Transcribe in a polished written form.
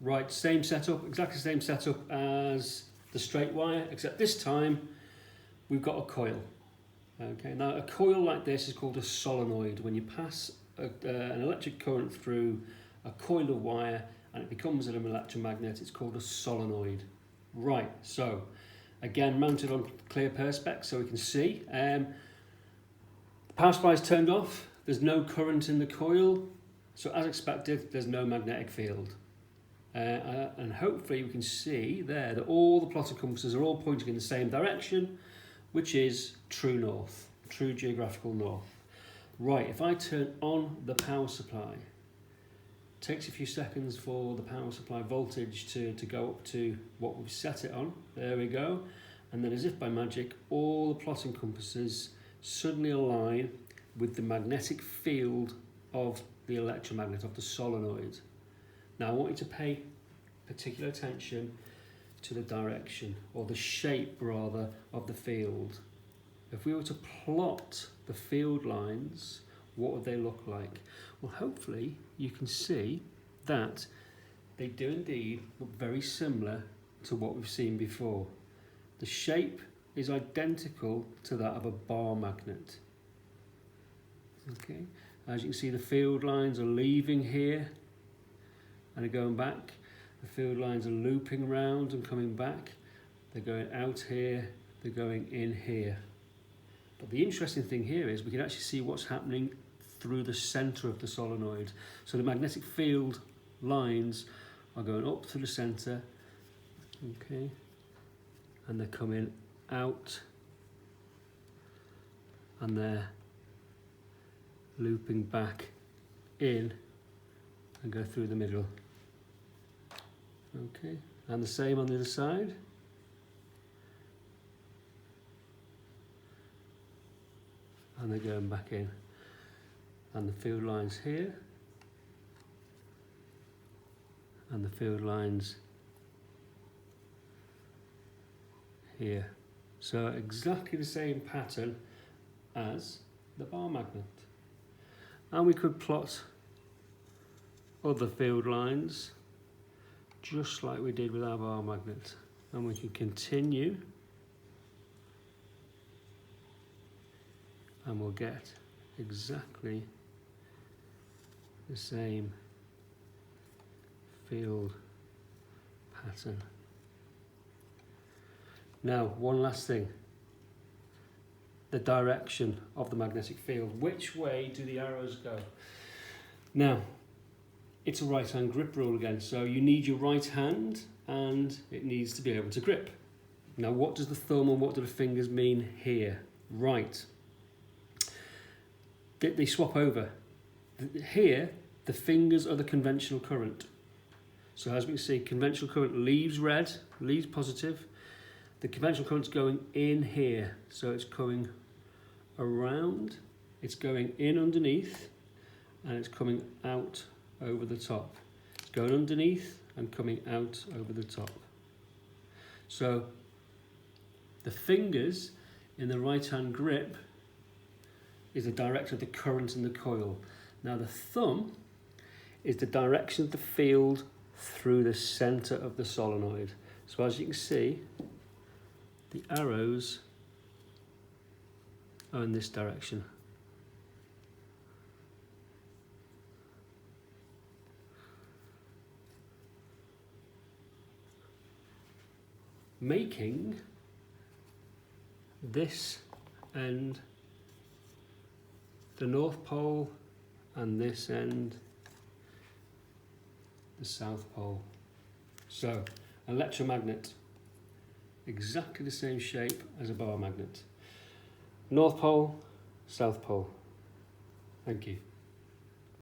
Right, same setup, exactly the same setup as the straight wire, except this time we've got a coil. Okay, now a coil like this is called a solenoid. When you pass an electric current through a coil of wire and it becomes an electromagnet, it's called a solenoid. Right, so again mounted on clear perspex so we can see. The power supply is turned off, there's no current in the coil, so as expected there's no magnetic field. And hopefully we can see there that all the plotted compasses are all pointing in the same direction, which is true north, true geographical north. Right, if I turn on the power supply, it takes a few seconds for the power supply voltage to go up to what we've set it on. There we go. And then as if by magic, all the plotting compasses suddenly align with the magnetic field of the electromagnet, of the solenoid. Now I want you to pay particular attention to the direction, or the shape rather, of the field. If we were to plot the field lines, what would they look like? Well, hopefully you can see that they do indeed look very similar to what we've seen before. The shape is identical to that of a bar magnet. Okay, as you can see, the field lines are leaving here and are going back. The field lines are looping round and coming back. They're going out here, they're going in here. But the interesting thing here is we can actually see what's happening through the centre of the solenoid. So the magnetic field lines are going up through the centre, okay, and they're coming out and they're looping back in and go through the middle. Okay, and the same on the other side. And they're going back in. And the field lines here. And the field lines here. So exactly the same pattern as the bar magnet. And we could plot other field lines just like we did with our bar magnet, and we can continue and we'll get exactly the same field pattern. Now, one last thing, the direction of the magnetic field. Which way do the arrows go? Now, it's a right hand grip rule again, so you need your right hand and it needs to be able to grip. Now what does the thumb and what do the fingers mean here? Right, they swap over. Here the fingers are the conventional current, so as we can see, conventional current leaves red, leaves positive. The conventional current's going in here, so it's coming around, it's going in underneath, and it's coming out over the top. It's going underneath and coming out over the top. So the fingers in the right hand grip is the direction of the current in the coil. Now the thumb is the direction of the field through the centre of the solenoid. So as you can see, the arrows are in this direction. Making this end the North Pole and this end the South Pole. So, electromagnet, exactly the same shape as a bar magnet. North Pole, South Pole. Thank you.